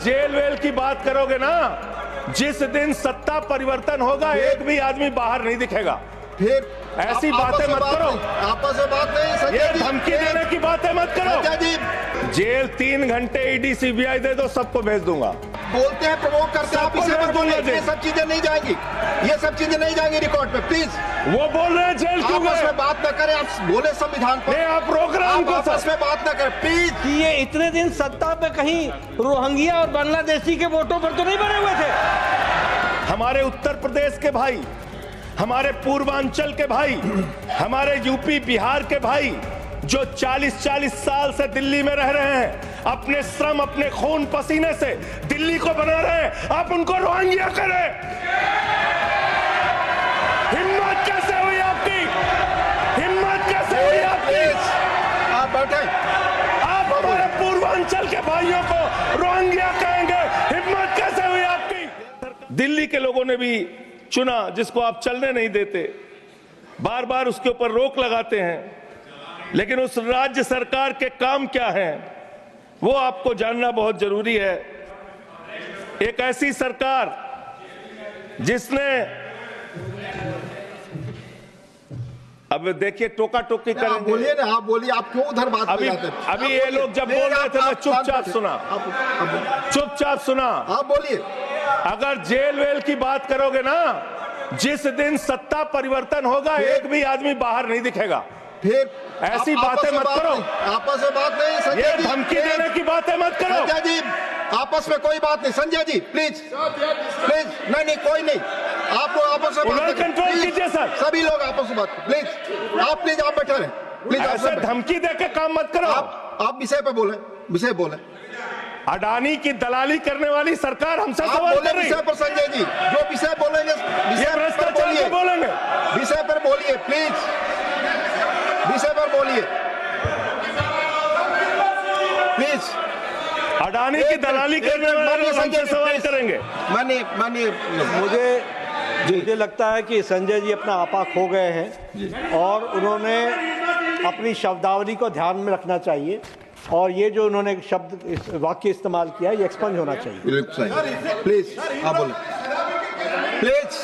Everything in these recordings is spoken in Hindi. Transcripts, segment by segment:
जेल वेल की बात करोगे ना, जिस दिन सत्ता परिवर्तन होगा एक भी आदमी बाहर नहीं दिखेगा। फिर ऐसी बातें मत करो, आपस में बात नहीं संजय ये जी, धमकी देने की बातें मत करो। संजय जी जेल 3 घंटे ईडी सीबीआई दे दो, सबको भेज दूंगा। बोलते हैं, प्रवोक करते हैं, आप इसे पर बोले, ये सब चीजें नहीं जाएंगी, ये सब चीजें नहीं जाएंगी रिकॉर्ड पे, प्लीज। वो बोल रहे हैं जेल क्यों आपस गए? में बात न करें, आप बोले संविधान पर, नहीं, आप रोक रहे हैं आप उनको। आपस में बात न करें प्लीज। कि ये इतने दिन सत्ता पे कहीं रोहिंग्या और बांग्लादेशी के वोटों पर तो नहीं बने हुए थे? हमारे उत्तर प्रदेश के भाई, हमारे पूर्वांचल के भाई, हमारे यूपी बिहार के भाई जो 40-40 साल से दिल्ली में रह रहे हैं, अपने श्रम, अपने खून पसीने से दिल्ली को बना रहे हैं, आप उनको रोहिंग्या करें? हिम्मत कैसे हुई आपकी? हिम्मत कैसे हुई आपकी? आप बैठे, आप हमारे पूर्वांचल के भाइयों को रोहिंग्या कहेंगे? हिम्मत कैसे हुई आपकी? दिल्ली के लोगों ने भी चुना जिसको आप चलने नहीं देते, बार बार उसके ऊपर रोक लगाते हैं, लेकिन उस राज्य सरकार के काम क्या हैं वो आपको जानना बहुत जरूरी है। एक ऐसी सरकार जिसने, अब देखिए टोका टोकी आप करेंगे। बोलिए ना, आप बोलिए, आप क्यों उधर बात अभी में जाते हैं? अभी ये लोग जब बोल रहे थे मैं चुपचाप सुना, चुपचाप सुना। आप बोलिए। अगर जेल वेल की बात करोगे ना, जिस दिन सत्ता परिवर्तन होगा एक भी आदमी बाहर नहीं दिखेगा। फिर ऐसी बातें मत करो, आपस में बात नहीं संजय ये जी, धमकी देने की बातें मत करो। संजय जी आपस में कोई बात नहीं, संजय जी प्लीज प्लीज, नहीं कोई नहीं, आप लोग आपस में बात कंट्रोल कीजिए सर, सभी लोग आपस में बात, प्लीज आप बैठे रहे प्लीज। ऐसे धमकी देके काम मत करो। आप विषय पे बोले, विषय बोले। अडानी की दलाली करने वाली सरकार हमसे सवाल कर रही है। विषय पर संजय जी जो विषय बोलेंगे, ये भ्रष्टाचार पे बोलेंगे, विषय पर बोलिए प्लीज, विषय पर बोलिए प्लीज। अडानी की दलाली करने वाले लोग हमसे सवाल करेंगे। मानिए मुझे लगता है कि संजय जी अपना आपा खो गए हैं और उन्होंने अपनी शब्दावली को ध्यान में रखना चाहिए, और ये जो उन्होंने शब्द वाक्य इस्तेमाल किया है ये एक्सपंज होना चाहिए। प्लीज आप बोलिए, प्लीज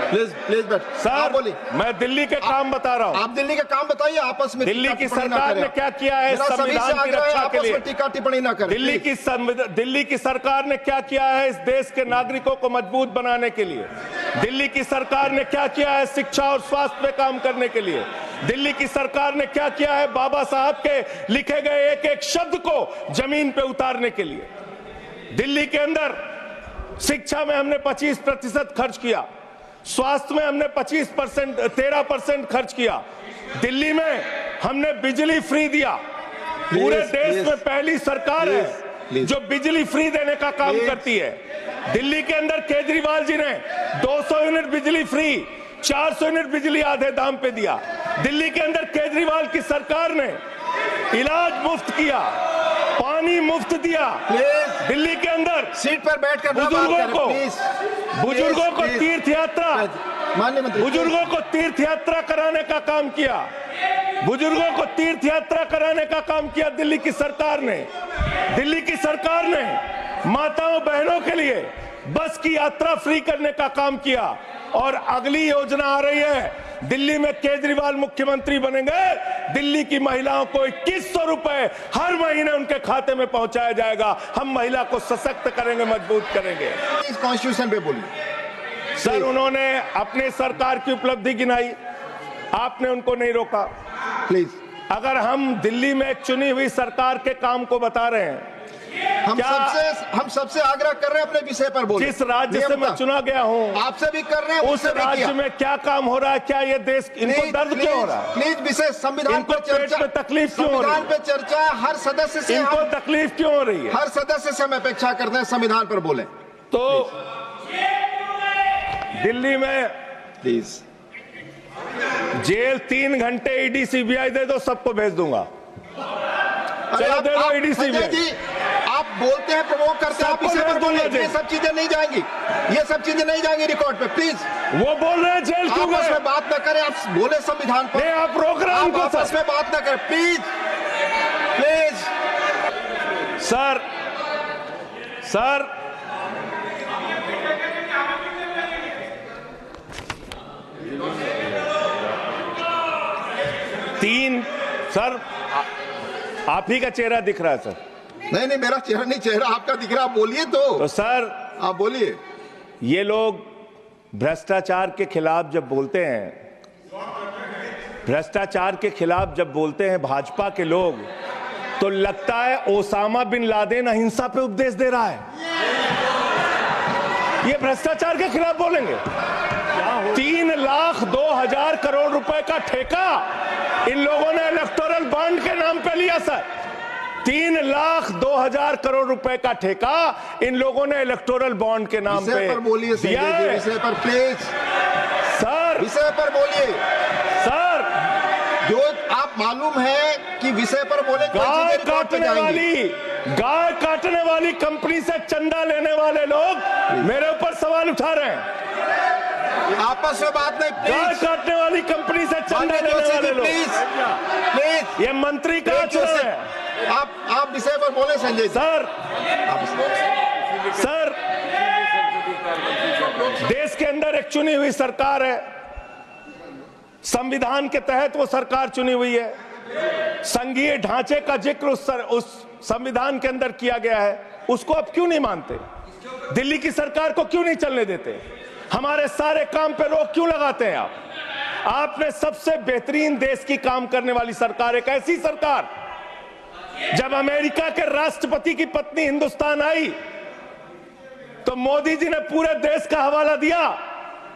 प्लीज प्लीज बैठ। सर बोलिए, मैं दिल्ली के काम बता रहा हूँ। आप दिल्ली के काम बताइए, आपस में दिल्ली की सरकार ने क्या किया है संविधान की रक्षा के लिए? टीका टिप्पणी ना करें। दिल्ली की सरकार ने क्या किया है इस देश के नागरिकों को मजबूत बनाने के लिए? दिल्ली की सरकार ने क्या किया है शिक्षा और स्वास्थ्य पे काम करने के लिए? दिल्ली की सरकार ने क्या किया है बाबा साहब के लिखे गए एक एक शब्द को जमीन पे उतारने के लिए? दिल्ली के अंदर शिक्षा में हमने 25% खर्च किया, स्वास्थ्य में हमने 13% खर्च किया, दिल्ली में हमने बिजली फ्री दिया। पूरे देश में पहली सरकार है जो बिजली फ्री देने का काम करती है। दिल्ली के अंदर केजरीवाल जी ने 200 यूनिट बिजली फ्री, 400 यूनिट बिजली आधे दाम पे दिया। दिल्ली के अंदर केजरीवाल की सरकार ने इलाज मुफ्त किया, पानी मुफ्त दिया। दिल्ली के अंदर सीट पर बैठकर बुजुर्गों को तीर्थ यात्रा, बुजुर्गों को तीर्थ यात्रा कराने का काम किया, बुजुर्गों को तीर्थ यात्रा कराने का काम किया दिल्ली की सरकार ने। दिल्ली की सरकार ने माताओं बहनों के लिए बस की यात्रा फ्री करने का काम किया, और अगली योजना आ रही है, दिल्ली में केजरीवाल मुख्यमंत्री बनेंगे, दिल्ली की महिलाओं को 2100 रुपए हर महीने उनके खाते में पहुंचाया जाएगा। हम महिला को सशक्त करेंगे, मजबूत करेंगे। इस कॉन्स्टिट्यूशन पे बोलिए सर। उन्होंने अपनी सरकार की उपलब्धि गिनाई, आपने उनको नहीं रोका। प्लीज, अगर हम दिल्ली में चुनी हुई सरकार के काम को बता रहे हैं, हम सबसे आग्रह कर रहे हैं अपने विषय पर बोलिए। जिस राज्य से मैं चुना गया हूँ आपसे भी कर रहे हैं, उस राज्य में क्या काम हो रहा है? क्या ये देश, इनको दर्द क्यों हो रहा है? प्लीज विषय संविधान पर चर्चा, तकलीफ क्यों हो रही है? संविधान पे चर्चा, हर सदस्य से इनको तकलीफ क्यों हो रही है? हर सदस्य से हम अपेक्षा करते हैं संविधान पर बोले। तो दिल्ली में प्लीज जेल 3 घंटे ईडी सीबीआई दे दो, सबको भेज दूंगा। चलो दे दो ईडी सीबीआई। आप बोलते हैं, प्रवोक करते हैं, आप इसे पर बोले, ये सब चीजें नहीं जाएंगी, ये सब चीजें नहीं जाएंगी रिकॉर्ड पे, प्लीज। वो बोल रहे हैं जेल क्यों गए? आपस में बात न करें, आप बोले संविधान पर। नहीं, आप रोक रहे हैं उनको। आपस में बात न करें प्लीज प्लीज। सर, सर आप ही का चेहरा दिख रहा है सर। नहीं, मेरा चेहरा नहीं, चेहरा आपका दिख रहा, आप बोलिए तो सर आप बोलिए। ये लोग भ्रष्टाचार के खिलाफ जब बोलते हैं, भ्रष्टाचार के खिलाफ जब बोलते हैं भाजपा के लोग, तो लगता है ओसामा बिन लादेन अहिंसा पे उपदेश दे रहा है। ये भ्रष्टाचार के खिलाफ बोलेंगे। 3,02,000 करोड़ रुपए का ठेका इन लोगों ने इलेक्टोरल बॉन्ड के नाम पे लिया सर। 3,02,000 करोड़ रुपए का ठेका इन लोगों ने इलेक्टोरल बॉन्ड के नाम पे बोलिए दिया है। विषय पर प्लीज सर, विषय पर बोलिए सर। जो आप मालूम है कि विषय पर बोले, गाय काटने वाली कंपनी से चंदा लेने वाले लोग मेरे ऊपर सवाल उठा रहे हैं। आपस में बात नहीं, गाय काटने वाली कंपनी से चंदा लेने वाले लोग, प्लीज ये मंत्री कहाँ चुने हैं? आप विषय पर बोले संजय जी। सर, देश के अंदर एक चुनी हुई सरकार है, संविधान के तहत वो सरकार चुनी हुई है, संघीय ढांचे का जिक्र उस संविधान के अंदर किया गया है, उसको आप क्यों नहीं मानते? दिल्ली की सरकार को क्यों नहीं चलने देते? हमारे सारे काम पे रोक क्यों लगाते हैं आप? आपने सबसे बेहतरीन देश की काम करने वाली सरकार, एक ऐसी सरकार, जब अमेरिका के राष्ट्रपति की पत्नी हिंदुस्तान आई तो मोदी जी ने पूरे देश का हवाला दिया।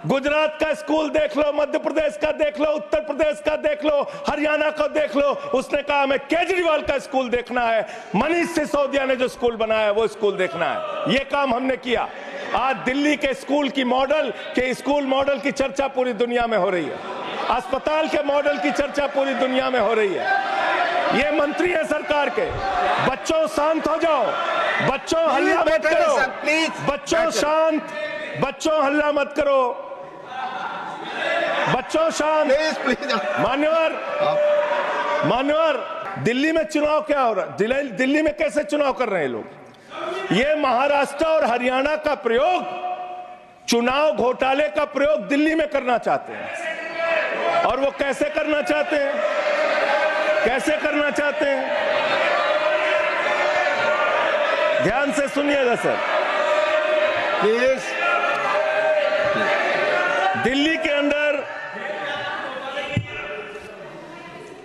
गुजरात का स्कूल देख लो, मध्य प्रदेश का देख लो, उत्तर प्रदेश का देख लो, हरियाणा का देख लो। उसने कहा हमें केजरीवाल का स्कूल देखना है, मनीष सिसोदिया ने जो स्कूल बनाया है वो स्कूल देखना है। ये काम हमने किया। आज दिल्ली के स्कूल मॉडल की चर्चा पूरी दुनिया में हो रही है, अस्पताल के मॉडल की चर्चा पूरी दुनिया में हो रही है। ये मंत्री है सरकार के। बच्चों शांत हो जाओ, बच्चों हल्ला मत करो, बच्चों शांत, बच्चों हल्ला मत करो, बच्चों शांत। मान्यवर, दिल्ली में चुनाव क्या हो रहा है? दिल्ली में कैसे चुनाव कर रहे हैं लोग? ये महाराष्ट्र और हरियाणा का प्रयोग, चुनाव घोटाले का प्रयोग दिल्ली में करना चाहते हैं। और वो कैसे करना चाहते हैं? कैसे करना चाहते हैं? ध्यान से सुनिएगा सर। दिल्ली के अंदर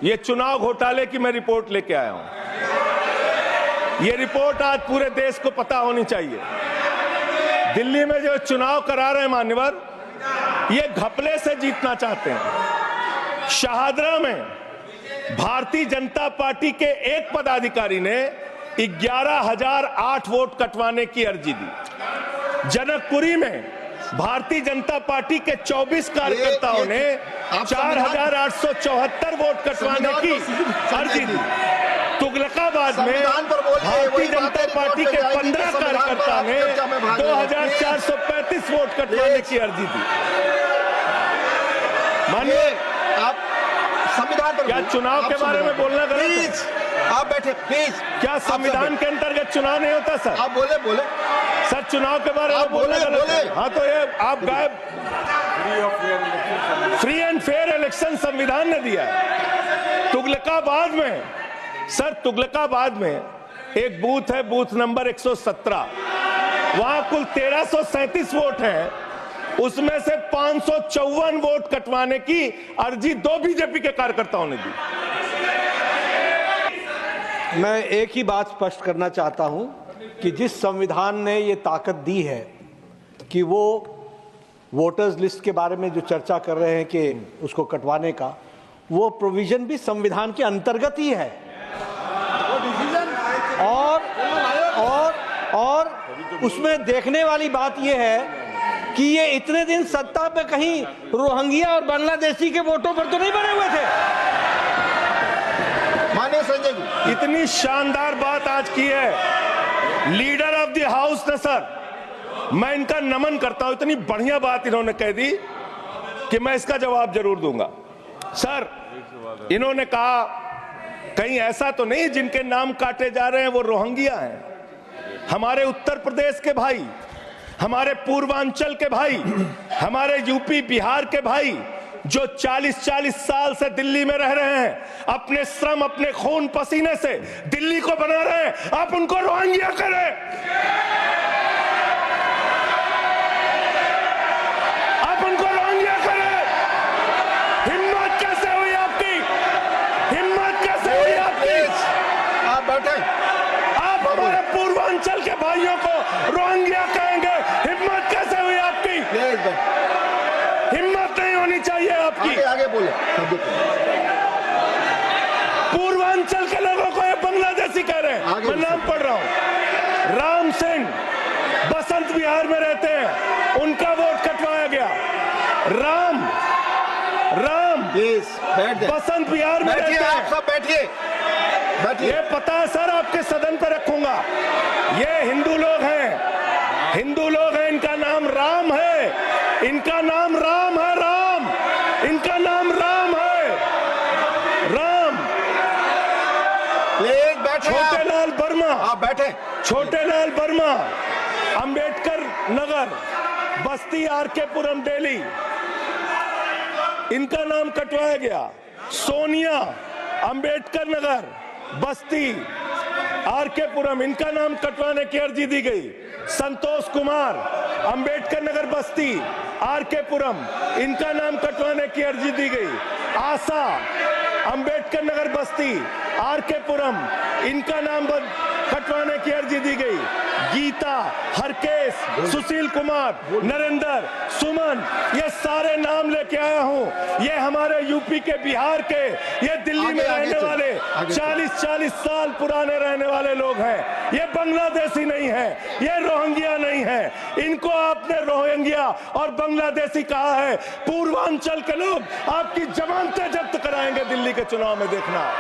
ये चुनाव घोटाले की मैं रिपोर्ट लेके आया हूं। ये रिपोर्ट आज पूरे देश को पता होनी चाहिए। दिल्ली में जो चुनाव करा रहे हैं मान्यवर, ये घपले से जीतना चाहते हैं। शाहदरा में भारतीय जनता पार्टी के एक पदाधिकारी ने 11,008 वोट कटवाने की अर्जी दी। जनकपुरी में भारतीय जनता पार्टी के 24 कार्यकर्ताओं ने 4,874 वोट कटवाने की अर्जी दी। तुगलकाबाद में भारतीय जनता पार्टी के 15 कार्यकर्ता ने 2,435 वोट कटवाने की अर्जी दी। मानिए, आप संविधान पर क्या चुनाव के बारे में बोलना गलत है? आप बैठे प्लीज। क्या संविधान के अंतर्गत चुनाव नहीं होता सर? आप बोले सर, चुनाव के बारे में बोलना गलत है। हाँ, तो ये आप गायब। फ्री एंड फेयर इलेक्शन संविधान ने दिया है। तुगलकाबाद में सर, तुगलकाबाद में एक बूथ है, बूथ नंबर 117, वहां कुल 1337 वोट हैं, उसमें से 554 वोट कटवाने की अर्जी 2 बीजेपी के कार्यकर्ताओं ने दी। मैं एक ही बात स्पष्ट करना चाहता हूं कि जिस संविधान ने ये ताकत दी है कि वो वोटर्स लिस्ट के बारे में जो चर्चा कर रहे हैं कि उसको कटवाने का, वो प्रोविजन भी संविधान के अंतर्गत ही है। और उसमें देखने वाली बात यह है कि ये इतने दिन सत्ता पे कहीं रोहिंग्या और बांग्लादेशी के वोटों पर तो नहीं बने हुए थे। माननीय संजय जी, इतनी शानदार बात आज की है लीडर ऑफ द हाउस ने सर, मैं इनका नमन करता हूं। इतनी बढ़िया बात इन्होंने कह दी कि मैं इसका जवाब जरूर दूंगा। सर, इन्होंने कहा कहीं ऐसा तो नहीं जिनके नाम काटे जा रहे हैं वो रोहिंग्या हैं। हमारे उत्तर प्रदेश के भाई, हमारे पूर्वांचल के भाई, हमारे यूपी बिहार के भाई जो 40-40 साल से दिल्ली में रह रहे हैं, अपने श्रम, अपने खून पसीने से दिल्ली को बना रहे हैं, आप उनको रोहिंग्या करें। आप उनको रोहिंग्या करें। हिम्मत कैसे हुई आपकी? हिम्मत कैसे हुई आपकी? आप बैठे। आप हमारे पूर्वांचल के भाइयों को रोहिंग्या कहेंगे? हिम्मत कैसे हुई आपकी? हिम्मत नहीं होनी चाहिए आपकी। आगे आगे बोले। पूर्वांचल के लोगों को ये बांग्लादेशी कह रहे हैं। मैं नाम पढ़ रहा हूं। राम सिंह बसंत विहार में रहते हैं, उनका वोट कटवाया गया। राम बसंत विहार में रहते हैं। आप सब बैठिए, बैठिए। ये पता है सर, आपके सदन पर रखूंगा। ये हिंदू लोग हैं, हिंदू लोग हैं, इनका नाम राम है, इनका नाम राम है, राम, इनका नाम राम है, राम। प्लीज बैठे। छोटे लाल वर्मा, आप बैठे। छोटे लाल वर्मा, अंबेडकर नगर, बस्ती, आरकेपुरम, दिल्ली, इनका नाम कटवाया गया। सोनिया, अंबेडकर नगर, बस्ती, आरकेपुरम, इनका नाम कटवाने की अर्जी दी गई। संतोष कुमार, अंबेडकर नगर, बस्ती, आरकेपुरम, इनका नाम कटवाने की अर्जी दी गई। आशा, अंबेडकर नगर, बस्ती, आरकेपुरम, इनका नाम कटवाने की अर्जी दी गई। गीता, हरकेश, सुशील कुमार, नरेंद्र, सुमन, ये सारे नाम लेके आया हूं। ये हमारे यूपी के, बिहार के, ये दिल्ली में रहने वाले 40-40 साल पुराने रहने वाले लोग हैं। ये बांग्लादेशी नहीं है, ये रोहिंग्या नहीं है। इनको आपने रोहिंग्या और बांग्लादेशी कहा है। पूर्वांचल के लोग आपकी जमानतें जब्त कराएंगे दिल्ली के चुनाव में, देखना।